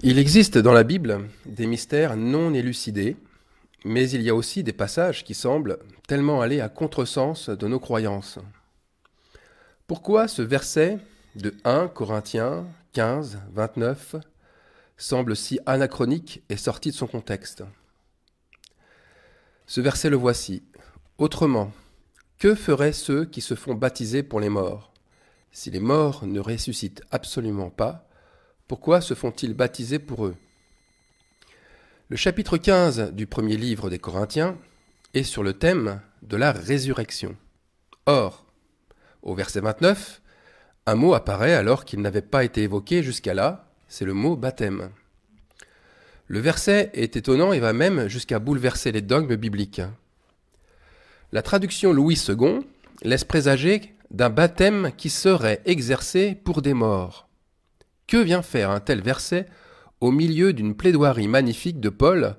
Il existe dans la Bible des mystères non élucidés, mais il y a aussi des passages qui semblent tellement aller à contresens de nos croyances. Pourquoi ce verset de 1 Corinthiens 15, 29 semble si anachronique et sorti de son contexte? Ce verset le voici. Autrement, que feraient ceux qui se font baptiser pour les morts? Si les morts ne ressuscitent absolument pas, pourquoi se font-ils baptiser pour eux? Le chapitre 15 du premier livre des Corinthiens est sur le thème de la résurrection. Or, au verset 29, un mot apparaît alors qu'il n'avait pas été évoqué jusqu'à là, c'est le mot baptême. Le verset est étonnant et va même jusqu'à bouleverser les dogmes bibliques. La traduction Louis II laisse présager d'un baptême qui serait exercé pour des morts. Que vient faire un tel verset au milieu d'une plaidoirie magnifique de Paul,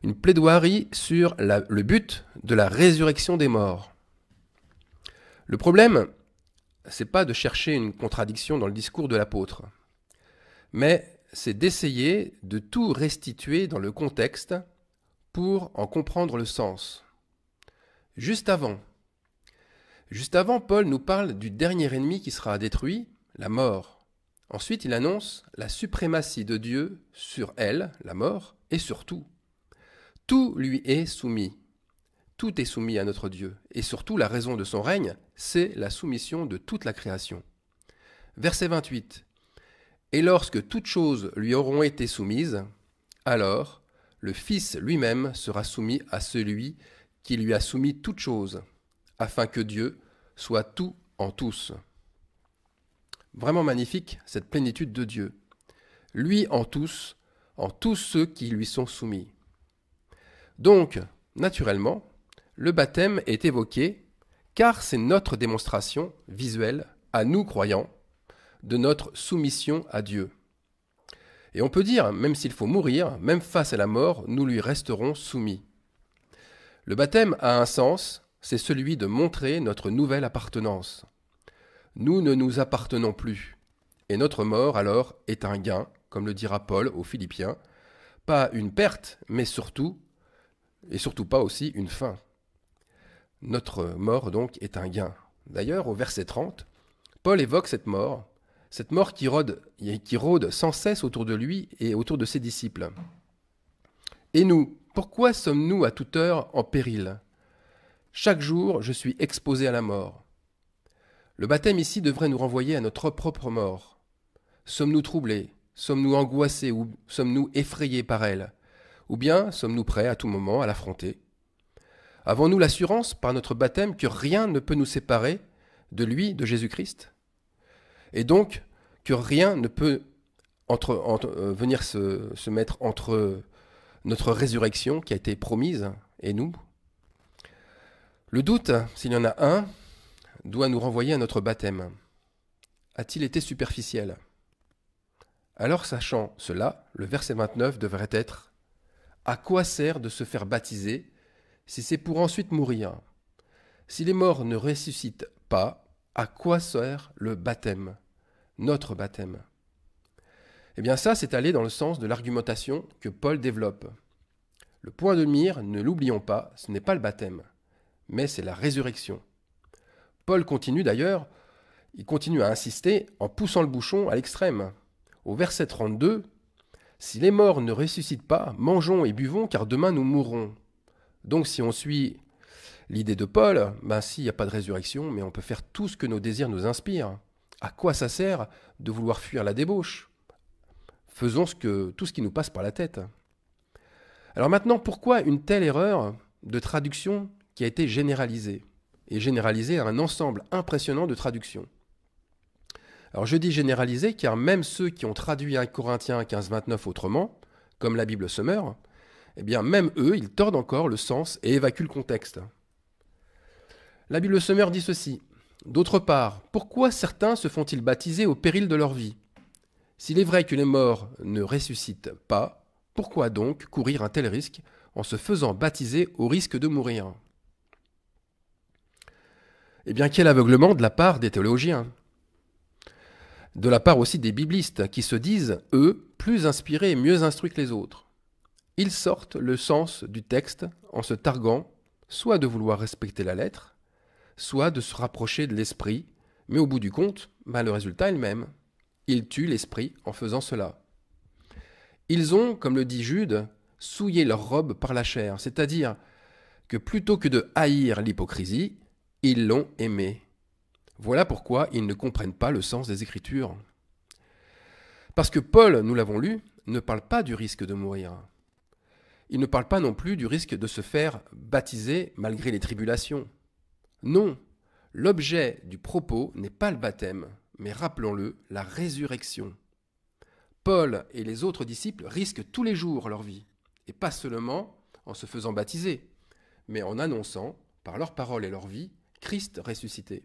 une plaidoirie sur le but de la résurrection des morts? Le problème, c'est pas de chercher une contradiction dans le discours de l'apôtre, mais c'est d'essayer de tout restituer dans le contexte pour en comprendre le sens. Juste avant, Paul nous parle du dernier ennemi qui sera détruit, la mort. Ensuite, il annonce la suprématie de Dieu sur elle, la mort, et sur tout. Tout lui est soumis. Tout est soumis à notre Dieu. Et surtout, la raison de son règne, c'est la soumission de toute la création. Verset 28. Et lorsque toutes choses lui auront été soumises, alors le Fils lui-même sera soumis à celui qui lui a soumis toutes choses, afin que Dieu soit tout en tous. Vraiment magnifique, cette plénitude de Dieu. Lui en tous ceux qui lui sont soumis. Donc, naturellement, le baptême est évoqué, car c'est notre démonstration visuelle, à nous croyants, de notre soumission à Dieu. Et on peut dire, même s'il faut mourir, même face à la mort, nous lui resterons soumis. Le baptême a un sens, c'est celui de montrer notre nouvelle appartenance. Nous ne nous appartenons plus, et notre mort alors est un gain, comme le dira Paul aux Philippiens, pas une perte, mais surtout, et surtout pas aussi une fin. Notre mort donc est un gain. D'ailleurs, au verset 30, Paul évoque cette mort qui rôde sans cesse autour de lui et autour de ses disciples. Et nous, pourquoi sommes-nous à toute heure en péril? Chaque jour, je suis exposé à la mort. Le baptême ici devrait nous renvoyer à notre propre mort. Sommes-nous troublés? Sommes-nous angoissés ou sommes-nous effrayés par elle? Ou bien sommes-nous prêts à tout moment à l'affronter? Avons-nous l'assurance par notre baptême que rien ne peut nous séparer de lui, de Jésus-Christ? Et donc que rien ne peut venir se mettre entre notre résurrection qui a été promise et nous? Le doute, s'il y en a un, doit nous renvoyer à notre baptême. A-t-il été superficiel? Alors, sachant cela, le verset 29 devrait être « À quoi sert de se faire baptiser si c'est pour ensuite mourir? Si les morts ne ressuscitent pas, à quoi sert le baptême, notre baptême ?» Eh bien ça, c'est aller dans le sens de l'argumentation que Paul développe. Le point de mire, ne l'oublions pas, ce n'est pas le baptême, mais c'est la résurrection. Paul continue d'ailleurs, il continue à insister en poussant le bouchon à l'extrême. Au verset 32, « Si les morts ne ressuscitent pas, mangeons et buvons, car demain nous mourrons. » Donc si on suit l'idée de Paul, s'il n'y a pas de résurrection, mais on peut faire tout ce que nos désirs nous inspirent. À quoi ça sert de vouloir fuir la débauche? Faisons tout ce qui nous passe par la tête. Alors maintenant, pourquoi une telle erreur de traduction qui a été généralisée à un ensemble impressionnant de traductions? Alors je dis généralisé car même ceux qui ont traduit 1 Corinthiens 15-29 autrement, comme la Bible Sommer, eh bien même eux, ils tordent encore le sens et évacuent le contexte. La Bible Sommer dit ceci. D'autre part, pourquoi certains se font-ils baptiser au péril de leur vie? S'il est vrai que les morts ne ressuscitent pas, pourquoi donc courir un tel risque en se faisant baptiser au risque de mourir? Eh bien, quel aveuglement de la part des théologiens! de la part aussi des biblistes qui se disent, eux, plus inspirés et mieux instruits que les autres. Ils sortent le sens du texte en se targuant soit de vouloir respecter la lettre, soit de se rapprocher de l'esprit, mais au bout du compte, le résultat est le même. Ils tuent l'esprit en faisant cela. Ils ont, comme le dit Jude, souillé leur robe par la chair, c'est-à-dire que plutôt que de haïr l'hypocrisie, ils l'ont aimée. Voilà pourquoi ils ne comprennent pas le sens des Écritures. Parce que Paul, nous l'avons lu, ne parle pas du risque de mourir. Il ne parle pas non plus du risque de se faire baptiser malgré les tribulations. Non, l'objet du propos n'est pas le baptême, mais rappelons-le, la résurrection. Paul et les autres disciples risquent tous les jours leur vie, et pas seulement en se faisant baptiser, mais en annonçant, par leurs paroles et leur vie, Christ ressuscité.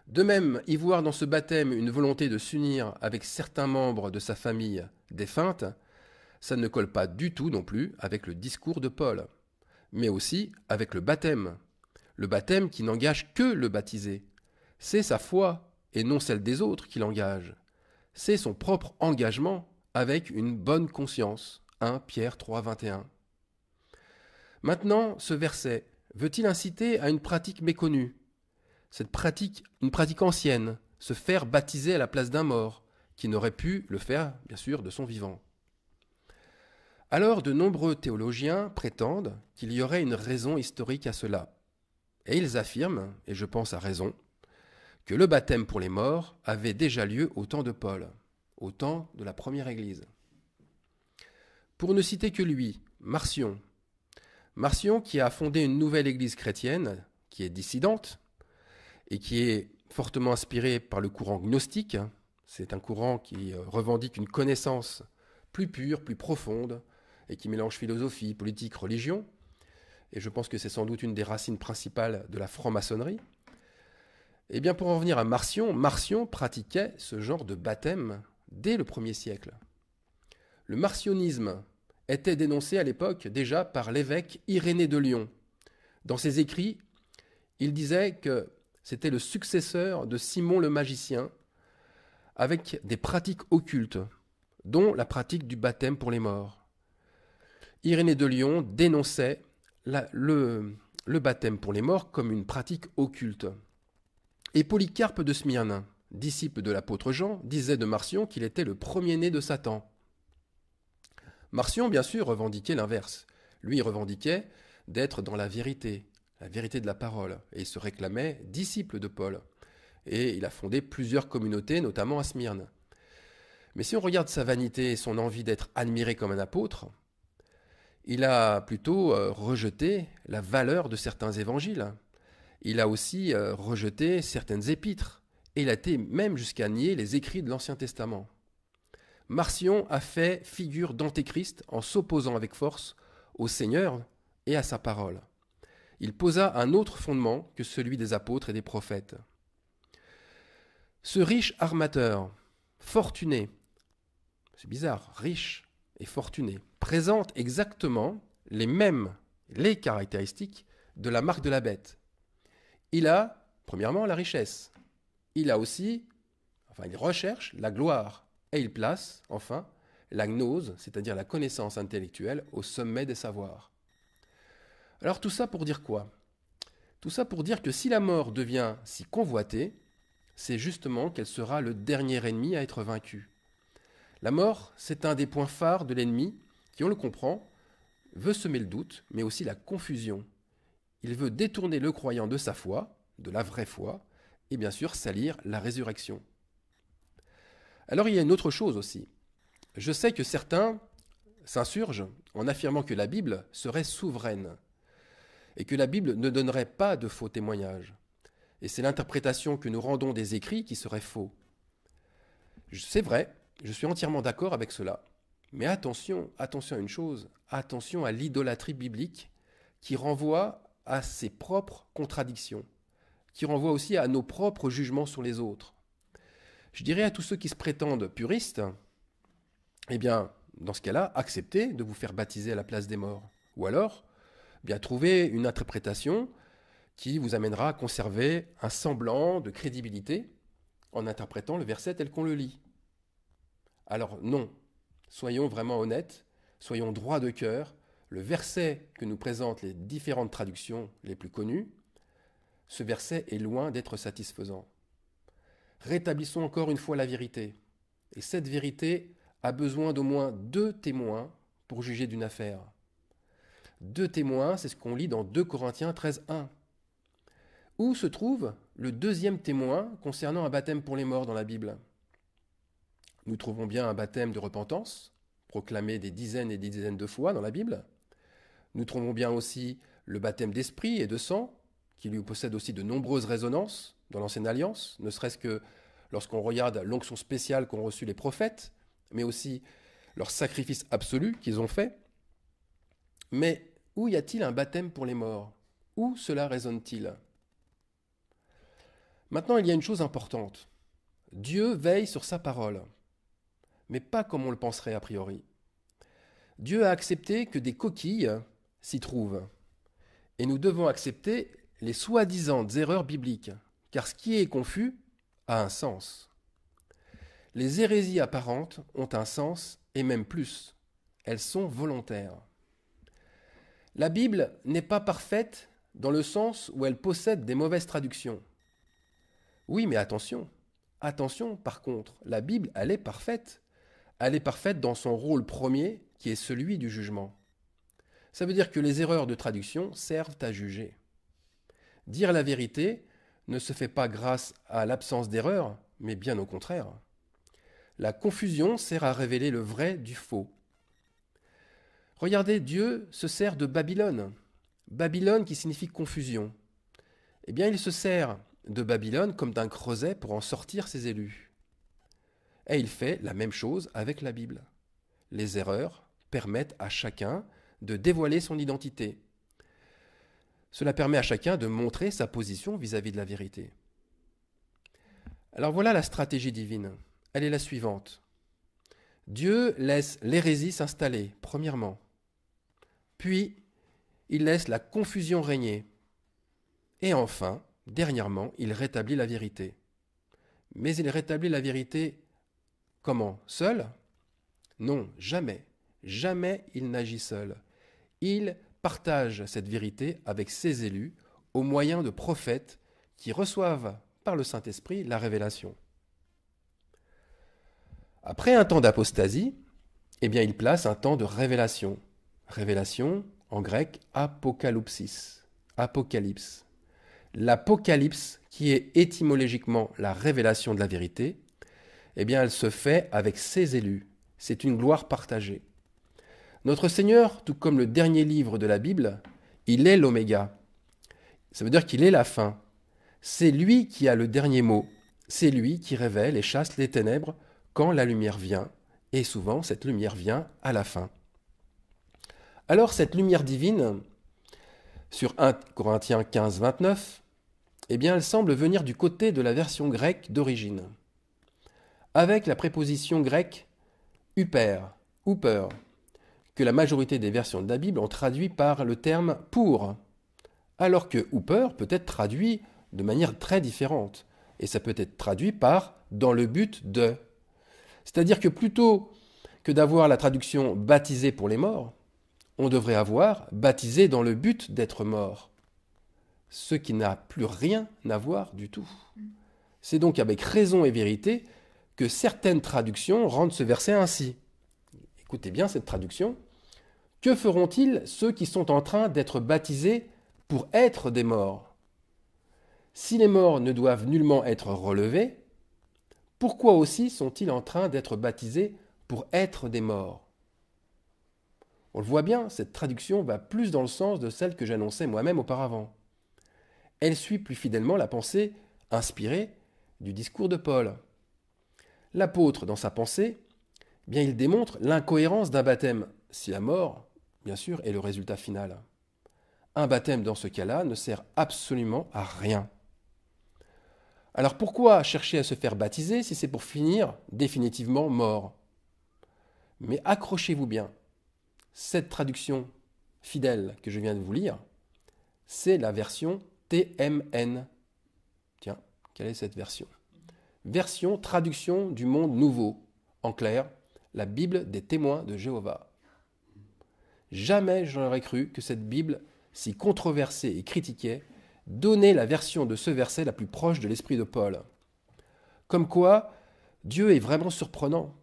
De même, y voir dans ce baptême une volonté de s'unir avec certains membres de sa famille défunte, ça ne colle pas du tout non plus avec le discours de Paul, mais aussi avec le baptême qui n'engage que le baptisé. C'est sa foi et non celle des autres qui l'engage. C'est son propre engagement avec une bonne conscience. 1 Pierre 3, 21. Maintenant, ce verset veut-il inciter à une pratique méconnue? Cette pratique, une pratique ancienne, se faire baptiser à la place d'un mort, qui n'aurait pu le faire, bien sûr, de son vivant. Alors, de nombreux théologiens prétendent qu'il y aurait une raison historique à cela. Et ils affirment, et je pense à raison, que le baptême pour les morts avait déjà lieu au temps de Paul, au temps de la première Église. Pour ne citer que lui, Marcion qui a fondé une nouvelle Église chrétienne, qui est dissidente, et qui est fortement inspirée par le courant gnostique. C'est un courant qui revendique une connaissance plus pure, plus profonde, et qui mélange philosophie, politique, religion. Et je pense que c'est sans doute une des racines principales de la franc-maçonnerie. Eh bien, pour en revenir à Marcion pratiquait ce genre de baptême dès le 1er siècle. Le marcionisme était dénoncé à l'époque déjà par l'évêque Irénée de Lyon. Dans ses écrits, il disait que c'était le successeur de Simon le magicien, avec des pratiques occultes, dont la pratique du baptême pour les morts. Irénée de Lyon dénonçait le baptême pour les morts comme une pratique occulte. Et Polycarpe de Smyrne, disciple de l'apôtre Jean, disait de Marcion qu'il était le premier-né de Satan. Marcion, bien sûr, revendiquait l'inverse. Lui, il revendiquait d'être dans la vérité de la parole, et il se réclamait disciple de Paul. Et il a fondé plusieurs communautés, notamment à Smyrne. Mais si on regarde sa vanité et son envie d'être admiré comme un apôtre, il a plutôt rejeté la valeur de certains évangiles. Il a aussi rejeté certaines épîtres, et il a été même jusqu'à nier les écrits de l'Ancien Testament. Marcion a fait figure d'antéchrist en s'opposant avec force au Seigneur et à sa parole. Il posa un autre fondement que celui des apôtres et des prophètes. Ce riche armateur, fortuné, c'est bizarre, riche et fortuné, présente exactement les caractéristiques de la marque de la bête. Il a, premièrement, la richesse. Il recherche la gloire. Et il place, enfin, la gnose, c'est-à-dire la connaissance intellectuelle, au sommet des savoirs. Alors tout ça pour dire quoi? Tout ça pour dire que si la mort devient si convoitée, c'est justement qu'elle sera le dernier ennemi à être vaincu. La mort, c'est un des points phares de l'ennemi qui, on le comprend, veut semer le doute, mais aussi la confusion. Il veut détourner le croyant de sa foi, de la vraie foi, et bien sûr salir la résurrection. Alors il y a une autre chose aussi. Je sais que certains s'insurgent en affirmant que la Bible serait souveraine et que la Bible ne donnerait pas de faux témoignages. Et c'est l'interprétation que nous rendons des écrits qui serait faux. C'est vrai, je suis entièrement d'accord avec cela. Mais attention à une chose, attention à l'idolâtrie biblique qui renvoie à ses propres contradictions, qui renvoie aussi à nos propres jugements sur les autres. Je dirais à tous ceux qui se prétendent puristes, eh bien, dans ce cas-là, acceptez de vous faire baptiser à la place des morts. Ou alors, bien trouvez une interprétation qui vous amènera à conserver un semblant de crédibilité en interprétant le verset tel qu'on le lit. Alors non, soyons vraiment honnêtes, soyons droits de cœur, le verset que nous présentent les différentes traductions les plus connues, ce verset est loin d'être satisfaisant. Rétablissons encore une fois la vérité. Et cette vérité a besoin d'au moins 2 témoins pour juger d'une affaire. 2 témoins, c'est ce qu'on lit dans 2 Corinthiens 13:1. Où se trouve le 2e témoin concernant un baptême pour les morts dans la Bible? Nous trouvons bien un baptême de repentance, proclamé des dizaines et des dizaines de fois dans la Bible. Nous trouvons bien aussi le baptême d'esprit et de sang, qui lui possède aussi de nombreuses résonances dans l'Ancienne Alliance, ne serait-ce que lorsqu'on regarde l'onction spéciale qu'ont reçue les prophètes, mais aussi leur sacrifice absolu qu'ils ont fait. Mais où y a-t-il un baptême pour les morts? Où cela résonne-t-il? Maintenant, il y a une chose importante. Dieu veille sur sa parole, mais pas comme on le penserait a priori. Dieu a accepté que des coquilles s'y trouvent, et nous devons accepter les soi-disant erreurs bibliques, car ce qui est confus a un sens. Les hérésies apparentes ont un sens, et même plus. Elles sont volontaires. La Bible n'est pas parfaite dans le sens où elle possède des mauvaises traductions. Oui, mais attention. Attention, par contre, la Bible, elle est parfaite. Elle est parfaite dans son rôle premier, qui est celui du jugement. Ça veut dire que les erreurs de traduction servent à juger. Dire la vérité ne se fait pas grâce à l'absence d'erreur, mais bien au contraire. La confusion sert à révéler le vrai du faux. Regardez, Dieu se sert de Babylone. Babylone qui signifie confusion. Eh bien, il se sert de Babylone comme d'un creuset pour en sortir ses élus. Et il fait la même chose avec la Bible. Les erreurs permettent à chacun de dévoiler son identité. Cela permet à chacun de montrer sa position vis-à-vis de la vérité. Alors voilà la stratégie divine. Elle est la suivante. Dieu laisse l'hérésie s'installer, premièrement. Puis, il laisse la confusion régner. Et enfin, dernièrement, il rétablit la vérité. Mais il rétablit la vérité comment? Seul? Non, jamais. Jamais il n'agit seul. Il partage cette vérité avec ses élus au moyen de prophètes qui reçoivent par le Saint-Esprit la révélation. Après un temps d'apostasie, eh bien, il place un temps de révélation. Révélation, en grec, apocalypsis. Apocalypse. L'Apocalypse, qui est étymologiquement la révélation de la vérité, eh bien, elle se fait avec ses élus. C'est une gloire partagée. Notre Seigneur, tout comme le dernier livre de la Bible, il est l'oméga. Ça veut dire qu'il est la fin. C'est lui qui a le dernier mot. C'est lui qui révèle et chasse les ténèbres quand la lumière vient. Et souvent, cette lumière vient à la fin. Alors, cette lumière divine, sur 1 Corinthiens 15, 29, eh bien, elle semble venir du côté de la version grecque d'origine, avec la préposition grecque huper, que la majorité des versions de la Bible ont traduit par le terme pour, alors que huper peut être traduit de manière très différente, et ça peut être traduit par dans le but de. C'est-à-dire que plutôt que d'avoir la traduction baptisé pour les morts, on devrait avoir baptisé dans le but d'être mort, ce qui n'a plus rien à voir du tout. C'est donc avec raison et vérité que certaines traductions rendent ce verset ainsi. Écoutez bien cette traduction. Que feront-ils ceux qui sont en train d'être baptisés pour être des morts? Si les morts ne doivent nullement être relevés, pourquoi aussi sont-ils en train d'être baptisés pour être des morts? On le voit bien, cette traduction va plus dans le sens de celle que j'annonçais moi-même auparavant. Elle suit plus fidèlement la pensée inspirée du discours de Paul. L'apôtre, dans sa pensée, bien, il démontre l'incohérence d'un baptême, si la mort, bien sûr, est le résultat final. Un baptême, dans ce cas-là, ne sert absolument à rien. Alors pourquoi chercher à se faire baptiser si c'est pour finir définitivement mort? Mais accrochez-vous bien, cette traduction fidèle que je viens de vous lire, c'est la version TMN. Tiens, quelle est cette version? version traduction du monde nouveau. En clair, la Bible des témoins de Jéhovah. Jamais je n'aurais cru que cette Bible, si controversée et critiquée, donnait la version de ce verset la plus proche de l'esprit de Paul. Comme quoi, Dieu est vraiment surprenant.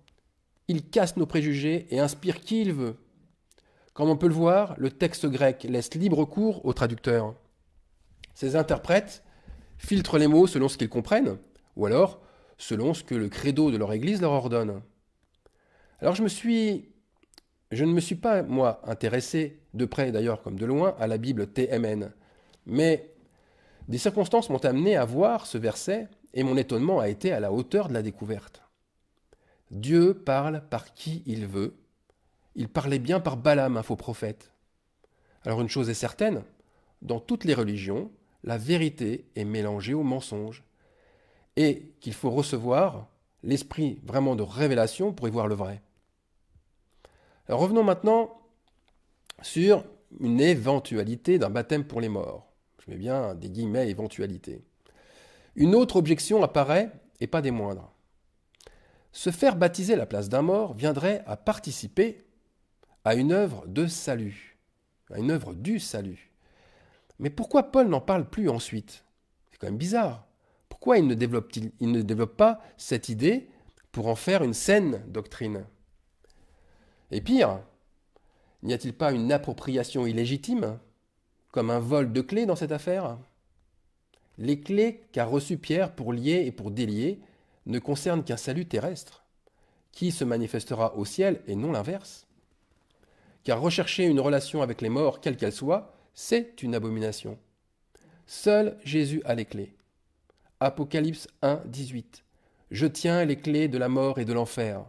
Il casse nos préjugés et inspire qui il veut. Comme on peut le voir, le texte grec laisse libre cours aux traducteurs. Ces interprètes filtrent les mots selon ce qu'ils comprennent, ou alors selon ce que le credo de leur église leur ordonne. Alors je ne me suis pas, moi, intéressé, de près d'ailleurs comme de loin, à la Bible TMN, mais des circonstances m'ont amené à voir ce verset et mon étonnement a été à la hauteur de la découverte. Dieu parle par qui il veut. Il parlait bien par Balaam, un faux prophète. Alors une chose est certaine, dans toutes les religions, la vérité est mélangée au mensonge et qu'il faut recevoir l'esprit vraiment de révélation pour y voir le vrai. Alors revenons maintenant sur une éventualité d'un baptême pour les morts. Je mets bien des guillemets éventualité. Une autre objection apparaît, et pas des moindres. Se faire baptiser à la place d'un mort viendrait à participer à une œuvre de salut, à une œuvre du salut. Mais pourquoi Paul n'en parle plus ensuite? C'est quand même bizarre. Pourquoi il ne développe pas cette idée pour en faire une saine doctrine? Et pire, n'y a-t-il pas une appropriation illégitime, comme un vol de clés dans cette affaire? Les clés qu'a reçues Pierre pour lier et pour délier ne concernent qu'un salut terrestre, qui se manifestera au ciel et non l'inverse. Car rechercher une relation avec les morts, quelle qu'elle soit, c'est une abomination. Seul Jésus a les clés. Apocalypse 1, 18. Je tiens les clés de la mort et de l'enfer.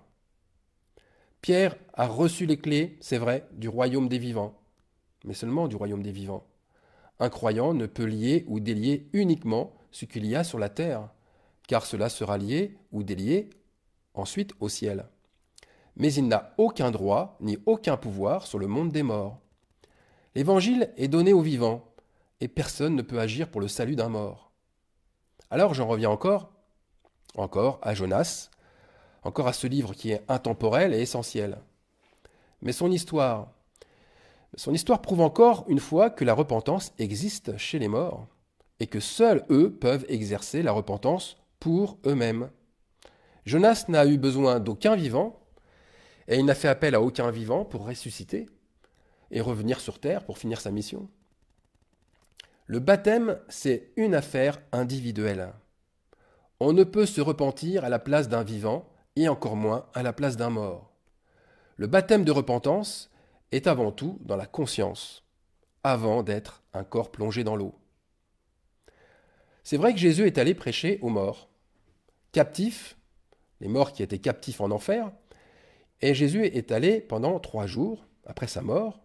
Pierre a reçu les clés, c'est vrai, du royaume des vivants, mais seulement du royaume des vivants. Un croyant ne peut lier ou délier uniquement ce qu'il y a sur la terre, car cela sera lié ou délié ensuite au ciel. Mais il n'a aucun droit ni aucun pouvoir sur le monde des morts. L'évangile est donné aux vivants, et personne ne peut agir pour le salut d'un mort. Alors j'en reviens encore à Jonas, encore à ce livre qui est intemporel et essentiel. Mais son histoire prouve encore une fois que la repentance existe chez les morts et que seuls eux peuvent exercer la repentance pour eux-mêmes. Jonas n'a eu besoin d'aucun vivant et il n'a fait appel à aucun vivant pour ressusciter et revenir sur terre pour finir sa mission. Le baptême, c'est une affaire individuelle. On ne peut se repentir à la place d'un vivant et encore moins à la place d'un mort. Le baptême de repentance est avant tout dans la conscience, avant d'être un corps plongé dans l'eau. C'est vrai que Jésus est allé prêcher aux morts, captifs, les morts qui étaient captifs en enfer, et Jésus est allé pendant 3 jours, après sa mort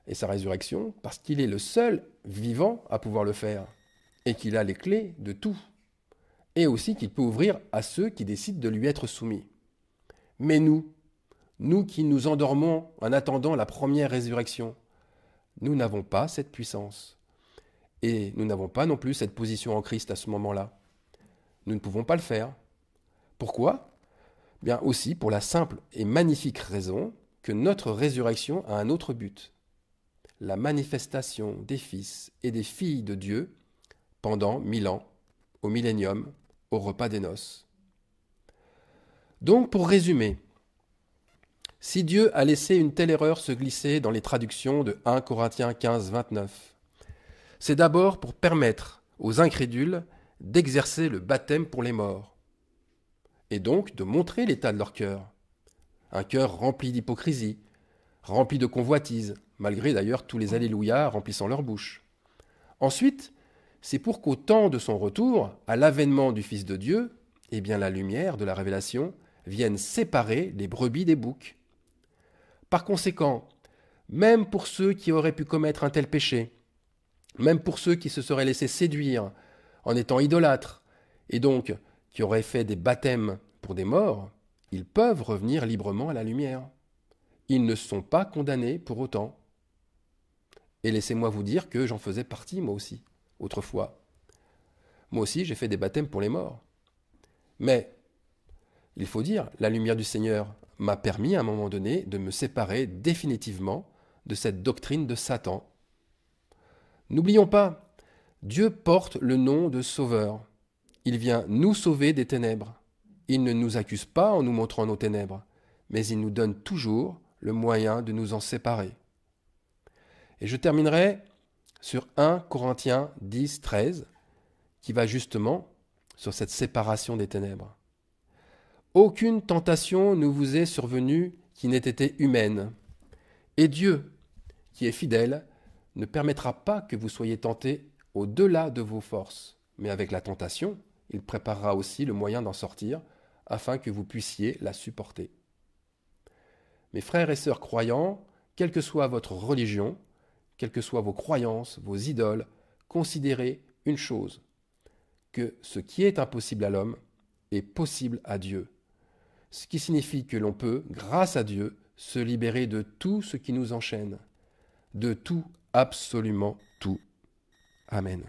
et sa résurrection, parce qu'il est le seul vivant à pouvoir le faire, et qu'il a les clés de tout, et aussi qu'il peut ouvrir à ceux qui décident de lui être soumis. Mais nous qui nous endormons en attendant la première résurrection, nous n'avons pas cette puissance. Et nous n'avons pas non plus cette position en Christ à ce moment-là. Nous ne pouvons pas le faire. Pourquoi? Bien aussi pour la simple et magnifique raison que notre résurrection a un autre but. La manifestation des fils et des filles de Dieu pendant 1000 ans, au millénium, au repas des noces. Donc, pour résumer, si Dieu a laissé une telle erreur se glisser dans les traductions de 1 Corinthiens 15, 29, c'est d'abord pour permettre aux incrédules d'exercer le baptême pour les morts, et donc de montrer l'état de leur cœur. Un cœur rempli d'hypocrisie, rempli de convoitise, malgré d'ailleurs tous les alléluia remplissant leur bouche. Ensuite, c'est pour qu'au temps de son retour, à l'avènement du Fils de Dieu, eh bien la lumière de la révélation vienne séparer les brebis des boucs. Par conséquent, même pour ceux qui auraient pu commettre un tel péché, même pour ceux qui se seraient laissés séduire en étant idolâtres, et donc qui auraient fait des baptêmes pour des morts, ils peuvent revenir librement à la lumière. Ils ne sont pas condamnés pour autant. Et laissez-moi vous dire que j'en faisais partie moi aussi, autrefois. Moi aussi j'ai fait des baptêmes pour les morts. Mais, il faut dire, la lumière du Seigneur m'a permis à un moment donné de me séparer définitivement de cette doctrine de Satan. N'oublions pas, Dieu porte le nom de Sauveur. Il vient nous sauver des ténèbres. Il ne nous accuse pas en nous montrant nos ténèbres, mais il nous donne toujours le moyen de nous en séparer. Et je terminerai sur 1 Corinthiens 10, 13, qui va justement sur cette séparation des ténèbres. Aucune tentation ne vous est survenue qui n'ait été humaine. Et Dieu, qui est fidèle, ne permettra pas que vous soyez tentés au-delà de vos forces. Mais avec la tentation, il préparera aussi le moyen d'en sortir, afin que vous puissiez la supporter. Mes frères et sœurs croyants, quelle que soit votre religion, quelles que soient vos croyances, vos idoles, considérez une chose, que ce qui est impossible à l'homme est possible à Dieu. Ce qui signifie que l'on peut, grâce à Dieu, se libérer de tout ce qui nous enchaîne, de tout, absolument tout. Amen.